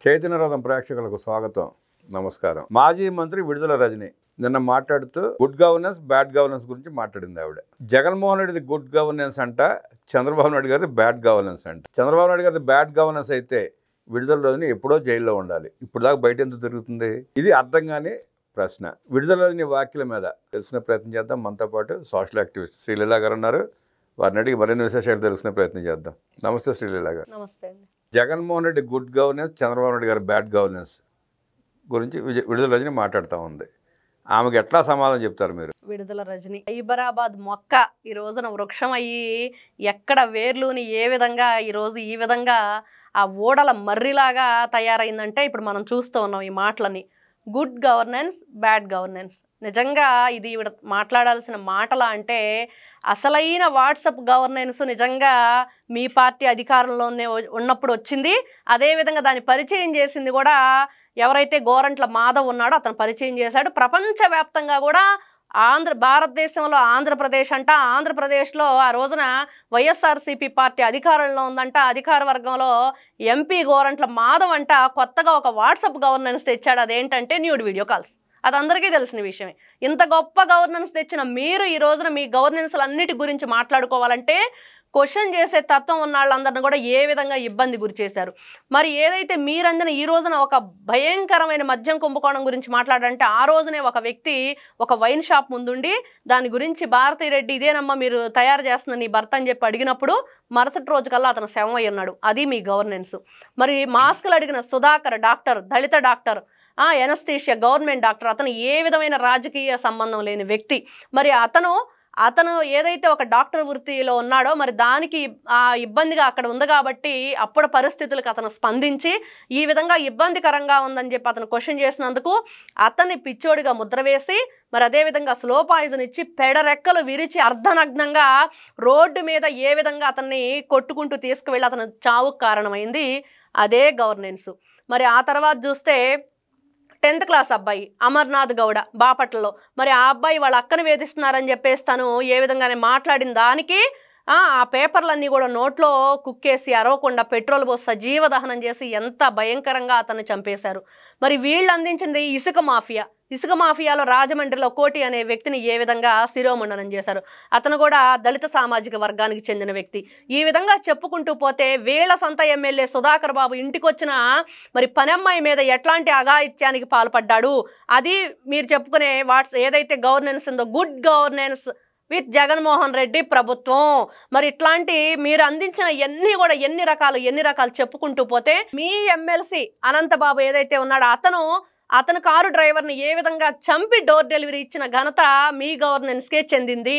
చైతన్యరథం ప్రేక్షకులకు స్వాగతం, నమస్కారం. మాజీ మంత్రి విడుదల రజని నిన్న మాట్లాడుతూ గుడ్ గవర్నెన్స్, బ్యాడ్ గవర్నెన్స్ గురించి మాట్లాడింది. ఆవిడ జగన్మోహన్ రెడ్డిది గుడ్ గవర్నెన్స్ అంట, చంద్రబాబు నాయుడు గారిది బ్యాడ్ గవర్నెన్స్ అంట. చంద్రబాబు నాయుడు గారిది బ్యాడ్ గవర్నెన్స్ అయితే విడుదల రజని ఎప్పుడో జైల్లో ఉండాలి, ఇప్పుడు దాకా బయట ఎంత తిరుగుతుంది? ఇది అర్థం కాని ప్రశ్న. విడుదల రజని వ్యాఖ్యల మీద తెలుసుకునే ప్రయత్నం చేద్దాం. మనతో పాటు సోషల్ యాక్టివిస్ట్ శ్రీలీల గారు ఉన్నారు. వారిని అడిగి మరిన్ని విశేషాలు తెలుసుకునే ప్రయత్నం చేద్దాం. నమస్తే శ్రీలీల గారు. నమస్తే. జగన్మోహన్ రెడ్డి గుడ్ గవర్నెన్స్, చంద్రబాబు నాయుడు గారి బ్యాడ్ గవర్నెన్స్ గురించి విడుదల రజని మాట్లాడుతూ ఉంది. ఆమెకు ఎట్లా సమాధానం చెప్తారు మీరు? విడుదల రజని హైదరాబాద్ మొక్క ఈ రోజున వృక్షం అయ్యి ఎక్కడ వేర్లుని ఏ విధంగా ఈరోజు ఈ విధంగా ఆ ఓడల మర్రిలాగా తయారైందంటే ఇప్పుడు మనం చూస్తూ ఉన్నాం ఈ మాటలని. Good governance, bad governance. నిజంగా ఇది ఈవిడ మాట్లాడాల్సిన మాటలా అంటే అసలైన వాట్సాప్ గవర్నెన్స్ నిజంగా మీ పార్టీ అధికారంలోనే ఉన్నప్పుడు వచ్చింది. అదేవిధంగా దాన్ని పరిచయం చేసింది కూడా ఎవరైతే గోరంట్ల మాధవ్ ఉన్నాడో అతను పరిచయం చేశాడు. ప్రపంచవ్యాప్తంగా కూడా భారతదేశంలో ఆంధ్రప్రదేశ్ అంట, ఆంధ్రప్రదేశ్లో ఆ రోజున వైఎస్ఆర్సీపీ పార్టీ అధికారంలో ఉందంట. అధికార వర్గంలో ఎంపీ గోరంట్ల మాధవ్ అంట కొత్తగా ఒక వాట్సాప్ గవర్నెన్స్ తెచ్చాడు. అదేంటంటే న్యూడ్ వీడియో కాల్స్. అది అందరికీ తెలిసిన విషయమే. ఇంత గొప్ప గవర్నెన్స్ తెచ్చిన మీరు ఈ రోజున మీ గవర్నెన్స్లన్నిటి గురించి మాట్లాడుకోవాలంటే క్వశ్చన్ చేసే తత్వం ఉన్న వాళ్ళందరిని కూడా ఏ విధంగా ఇబ్బంది గురి చేశారు. మరి ఏదైతే మీరందరూ ఈ రోజున ఒక భయంకరమైన మద్యం కుంభకోణం గురించి మాట్లాడంటే ఆ రోజునే ఒక వ్యక్తి ఒక వైన్ షాప్ ముందుండి దాని గురించి భారతీరెడ్డి ఇదేనమ్మా మీరు తయారు చేస్తున్న నీ భర్త అని చెప్పి అడిగినప్పుడు మరుసటి రోజు కల్లా అతను శవం అయి ఉన్నాడు. అది మీ గవర్నెన్స్. మరి మాస్కులు అడిగిన సుధాకర్ డాక్టర్, దళిత డాక్టర్, ఎనస్థీషియా గవర్నమెంట్ డాక్టర్, అతను ఏ విధమైన రాజకీయ సంబంధం లేని వ్యక్తి. మరి అతను ఏదైతే ఒక డాక్టర్ వృత్తిలో ఉన్నాడో మరి దానికి ఆ ఇబ్బందిగా అక్కడ ఉంది కాబట్టి అప్పుడు పరిస్థితులకు అతను స్పందించి ఈ విధంగా ఇబ్బందికరంగా ఉందని చెప్పి అతను క్వశ్చన్ చేసినందుకు అతన్ని పిచ్చోడిగా ముద్ర వేసి మరి అదేవిధంగా స్లో పాయిజన్ ఇచ్చి పెడరెక్కలు విరిచి అర్ధనగ్నంగా రోడ్డు మీద ఏ విధంగా అతన్ని కొట్టుకుంటూ తీసుకువెళ్ళి అతను చావుకు కారణమైంది. అదే గవర్నెన్స్. మరి ఆ తర్వాత చూస్తే 10th క్లాస్ అబ్బాయి అమర్నాథ్ గౌడ బాపట్లలో, మరి ఆ అబ్బాయి వాళ్ళ అక్కను వేధిస్తున్నారని చెప్పేసి తను ఏ విధంగానే మాట్లాడిన దానికి ఆ పేపర్లన్నీ కూడా నోట్లో కుక్కేసి అరవకుండా పెట్రోల్ పోసి సజీవ దహనం చేసి ఎంత భయంకరంగా అతన్ని చంపేశారు. మరి వీళ్ళు అందించింది ఇసుక మాఫియాలో రాజమండ్రిలో కోటి అనే వ్యక్తిని ఏ విధంగా శిరోమండనం చేశారు. అతను కూడా దళిత సామాజిక వర్గానికి చెందిన వ్యక్తి. ఈ విధంగా చెప్పుకుంటూ పోతే వీళ్ళ సొంత ఎమ్మెల్యే సుధాకర్ బాబు ఇంటికి వచ్చిన మరి పనమ్మాయి మీద ఎట్లాంటి అఘాయిత్యానికి పాల్పడ్డాడు. అది మీరు చెప్పుకునే ఏదైతే గవర్నెన్స్ ఉందో good governance with Jaganmohan Reddy ప్రభుత్వం. మరి ఇట్లాంటి మీరు అందించిన ఎన్ని రకాలు చెప్పుకుంటూ పోతే మీ ఎమ్మెల్సీ అనంతబాబు ఏదైతే ఉన్నాడో అతను కారు డ్రైవర్ని ఏ విధంగా చంపి డోర్ డెలివరీ ఇచ్చిన ఘనత మీ గవర్నెన్స్కే చెందింది.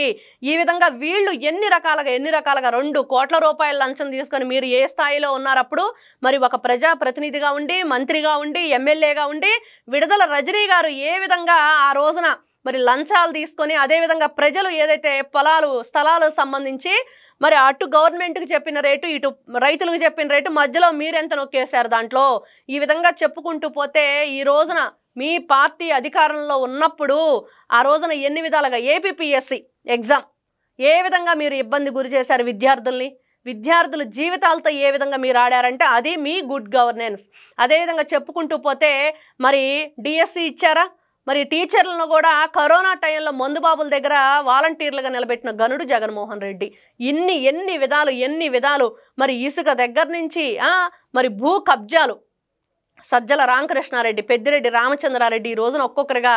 ఈ విధంగా వీళ్ళు ఎన్ని రకాలుగా 2 కోట్ల రూపాయల లంచం తీసుకొని మీరు ఏ స్థాయిలో ఉన్నారప్పుడు మరి ఒక ప్రజాప్రతినిధిగా ఉండి, మంత్రిగా ఉండి, ఎమ్మెల్యేగా ఉండి విడుదల రజనీ గారు ఏ విధంగా ఆ రోజున మరి లంచాలు తీసుకొని అదేవిధంగా ప్రజలు ఏదైతే స్థలాలు సంబంధించి మరి అటు గవర్నమెంట్కి చెప్పిన రేటు, ఇటు రైతులకు చెప్పిన రేటు, మధ్యలో మీరెంత నొక్కేశారు దాంట్లో. ఈ విధంగా చెప్పుకుంటూ పోతే ఈ రోజున మీ పార్టీ అధికారంలో ఉన్నప్పుడు ఆ రోజున ఎన్ని విధాలుగా ఏపీపీఎస్సీ ఎగ్జామ్ ఏ విధంగా మీరు ఇబ్బంది గురి చేశారు విద్యార్థుల జీవితాలతో ఏ విధంగా మీరు ఆడారంటే అది మీ గుడ్ గవర్నెన్స్. అదేవిధంగా చెప్పుకుంటూ పోతే మరి డిఎస్సి ఇచ్చారా? మరి టీచర్లను కూడా కరోనా టైంలో మందుబాబుల దగ్గర వాలంటీర్లుగా నిలబెట్టిన గనుడు జగన్మోహన్ రెడ్డి. ఎన్ని విధాలు మరి ఇసుక దగ్గర నుంచి మరి భూ కబ్జాలు సజ్జల రామకృష్ణారెడ్డి, పెద్దిరెడ్డి రామచంద్రారెడ్డి ఈ రోజున ఒక్కొక్కరిగా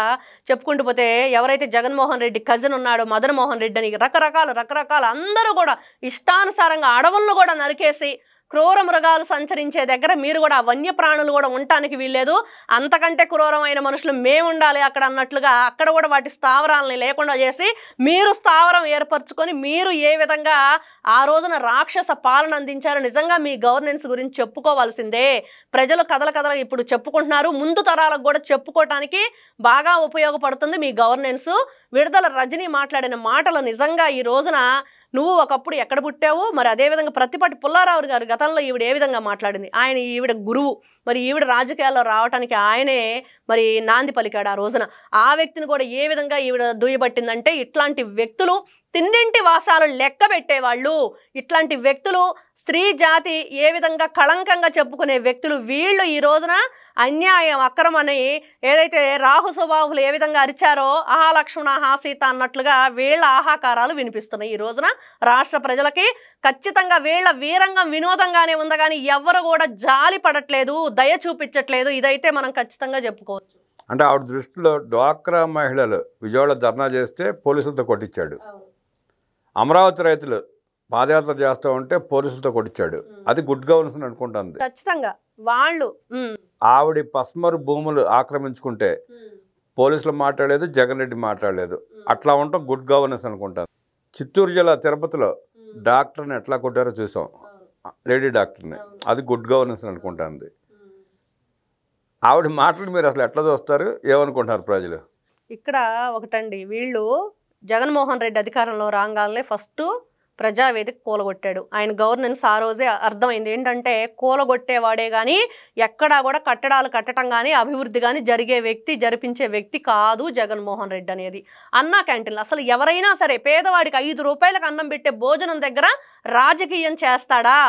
చెప్పుకుంటూ పోతే ఎవరైతే జగన్మోహన్ రెడ్డి కజిన్ ఉన్నాడో మదన్ మోహన్ రెడ్డి అని రకరకాల అందరూ కూడా ఇష్టానుసారంగా అడవులను కూడా నరికేసి క్రూర మృగాలు సంచరించే దగ్గర మీరు కూడా వన్యప్రాణులు కూడా ఉండటానికి వీల్లేదు, అంతకంటే క్రూరమైన మనుషులు మేము ఉండాలి అక్కడ అన్నట్లుగా అక్కడ కూడా వాటి స్థావరాలని లేకుండా చేసి మీరు స్థావరం ఏర్పరచుకొని మీరు ఏ విధంగా ఆ రోజున రాక్షస పాలన అందించారు. నిజంగా మీ గవర్నెన్స్ గురించి చెప్పుకోవాల్సిందే. ప్రజలు కథలు ఇప్పుడు చెప్పుకుంటున్నారు, ముందు తరాలకు కూడా చెప్పుకోవటానికి బాగా ఉపయోగపడుతుంది మీ గవర్నెన్స్. విడుదల రజనీ మాట్లాడిన మాటలు నిజంగా ఈ రోజున నువ్వు ఒకప్పుడు ఎక్కడ పుట్టావు, మరి అదేవిధంగా ప్రతిపాటి పుల్లారావు గారు గతంలో ఈవిడ ఏ విధంగా మాట్లాడింది, ఈవిడ గురువు, మరి ఈవిడ రాజకీయాల్లో రావడానికి ఆయనే మరి నాంది పలికాడు ఆ రోజున. ఆ వ్యక్తిని కూడా ఏ విధంగా ఈవిడ దుయ్యబట్టిందంటే ఇట్లాంటి వ్యక్తులు తిన్నింటి వాసాలు లెక్క పెట్టేవాళ్ళు, ఇట్లాంటి వ్యక్తులు, స్త్రీ జాతి ఏ విధంగా కళంకంగా చెప్పుకునే వ్యక్తులు వీళ్ళు ఈ రోజున అన్యాయం అక్రమని ఏదైతే రాహు స్వభావులు ఏ విధంగా అరిచారో ఆహా లక్ష్మణ ఆహా సీత అన్నట్లుగా వీళ్ళ ఆహాకారాలు వినిపిస్తున్నాయి ఈ రోజున రాష్ట్ర ప్రజలకి. ఖచ్చితంగా వీళ్ళ వీరంగం వినోదంగానే ఉంది కానీ ఎవరు కూడా జాలి పడట్లేదు, దయ చూపించట్లేదు. ఇదైతే మనం ఖచ్చితంగా చెప్పుకోవచ్చు. అంటే ఆవిడ దృష్టిలో డ్వాక్రా మహిళలు విజయవాడ ధర్నా చేస్తే పోలీసులతో కొట్టించాడు, అమరావతి రైతులు పాదయాత్ర చేస్తూ ఉంటే పోలీసులతో కొట్టించాడు. అది గుడ్ గవర్నెన్స్ అనుకుంటుంది ఖచ్చితంగా. వాళ్ళు ఆవిడ పస్మరు భూములు ఆక్రమించుకుంటే పోలీసులు మాట్లాడలేదు, జగన్ రెడ్డి మాట్లాడలేదు. అట్లా ఉంటాం గుడ్ గవర్నెన్స్ అనుకుంటాను. చిత్తూరు జిల్లా తిరుపతిలో డాక్టర్ని ఎట్లా కొట్టారో చూసాం, లేడీ డాక్టర్ని. అది గుడ్ గవర్నెన్స్ అనుకుంటుంది. ఆవిడ మాటలు మీరు అసలు ఎట్లా చూస్తారు, ఏమనుకుంటున్నారు ప్రజలు? ఇక్కడ ఒకటండి, వీళ్ళు జగన్మోహన్ రెడ్డి అధికారంలో రాగానే ఫస్ట్ ప్రజావేదిక కూలగొట్టాడు. ఆయన గవర్నెన్స్ ఆ రోజే అర్థమైంది ఏంటంటే కూలగొట్టేవాడే కానీ ఎక్కడా కూడా కట్టడాలు కట్టడం కానీ అభివృద్ధి కానీ జరిపించే వ్యక్తి కాదు జగన్మోహన్ రెడ్డి అనేది. అన్నా క్యాంటీన్లు అసలు ఎవరైనా సరే పేదవాడికి 5 రూపాయలకు అన్నం పెట్టే భోజనం దగ్గర రాజకీయం చేస్తాడా?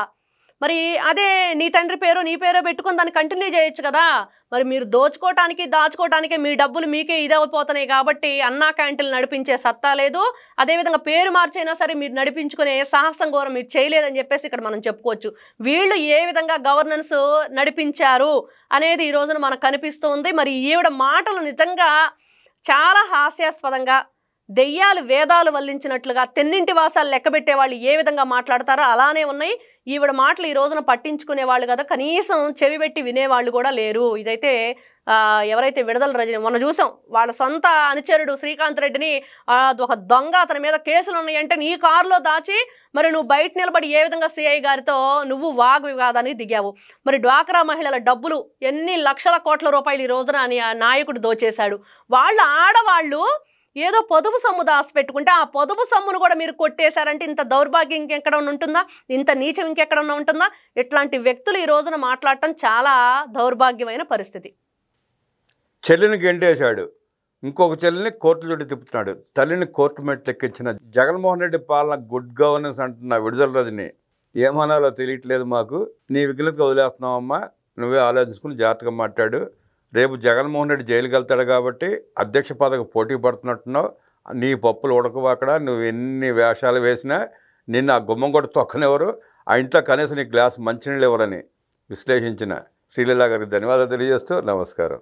మరి అదే నీ తండ్రి పేరు నీ పేరో పెట్టుకొని దాన్ని కంటిన్యూ చేయొచ్చు కదా. మరి మీరు దోచుకోవటానికి దాచుకోవటానికే మీ డబ్బులు మీకే ఇదైపోతున్నాయి కాబట్టి అన్నా క్యాంటీన్లు నడిపించే సత్తా లేదు. అదేవిధంగా పేరు మార్చైనా సరే మీరు నడిపించుకునే సాహసం కూడా మీరు చేయలేదని చెప్పేసి ఇక్కడ మనం చెప్పుకోవచ్చు. వీళ్ళు ఏ విధంగా గవర్నెన్స్ నడిపించారు అనేది ఈ రోజున మనకు కనిపిస్తుంది. మరి ఈవిడ మాటలు నిజంగా చాలా హాస్యాస్పదంగా, దెయ్యాలు వేదాలు వల్లించినట్లుగా తెన్నింటి వాసాలు లెక్కబెట్టే వాళ్ళు ఏ విధంగా మాట్లాడతారో అలానే ఉన్నాయి. ఈవిడ మాటలు ఈ రోజున పట్టించుకునే వాళ్ళు కదా, కనీసం చెవి పెట్టి వినేవాళ్ళు కూడా లేరు. ఇదైతే ఎవరైతే విడుదల రజని మొన్న చూసాం, వాళ్ళ సొంత అనుచరుడు శ్రీకాంత్ రెడ్డిని ఒక దొంగ అతని మీద కేసులు ఉన్నాయంటే నీ కారులో దాచి మరి నువ్వు బయట నిలబడి ఏ విధంగా సిఐ గారితో నువ్వు వాగ్వివాదానికి దిగావు. మరి డ్వాక్రా మహిళల డబ్బులు ఎన్ని లక్షల కోట్ల రూపాయలు ఈ రోజున అని ఆ నాయకుడు దోచేశాడు. వాళ్ళు ఆడవాళ్ళు ఏదో పొదుపు సొమ్ము దాచిపెట్టుకుంటే ఆ పొదుపు సొమ్మును కూడా మీరు కొట్టేశారంటే ఇంత దౌర్భాగ్యం ఇంకెక్కడ ఉంటుందా, ఇంత నీచం ఇంకెక్కడన్నా ఉంటుందా? ఇట్లాంటి వ్యక్తులు ఈ రోజున మాట్లాడటం చాలా దౌర్భాగ్యమైన పరిస్థితి. చెల్లిని గెంటేశాడు, ఇంకొక చెల్లిని కోర్టు చుట్టూ తిప్పుతున్నాడు, తల్లిని కోర్టు మెట్లు ఎక్కించిన జగన్మోహన్ రెడ్డి పాలన గుడ్ గవర్నెన్స్ అంటున్న విడుదల రజని ఏమనాలో తెలియట్లేదు మాకు. నీ విఘ్నతగా వదిలేస్తున్నావమ్మా, నువ్వే ఆలోచించుకుని జాగ్రత్తగా మాట్లాడు. రేపు జగన్మోహన్ రెడ్డి జైలుకి వెళ్తాడు కాబట్టి అధ్యక్ష పదవికి పోటీ పడుతున్నట్టున్నావు. నీ పప్పులు ఉడకవు అక్కడ. నువ్వు ఎన్ని వేషాలు వేసినా నిన్ను ఆ గుమ్మం కూడా తొక్కనివ్వరు. ఆ ఇంట్లో కనీసం నీ గ్లాస్ మంచినీళ్ళు ఇవ్వరని విశ్లేషించిన శ్రీలీల గారికి ధన్యవాదాలు తెలియజేస్తూ నమస్కారం.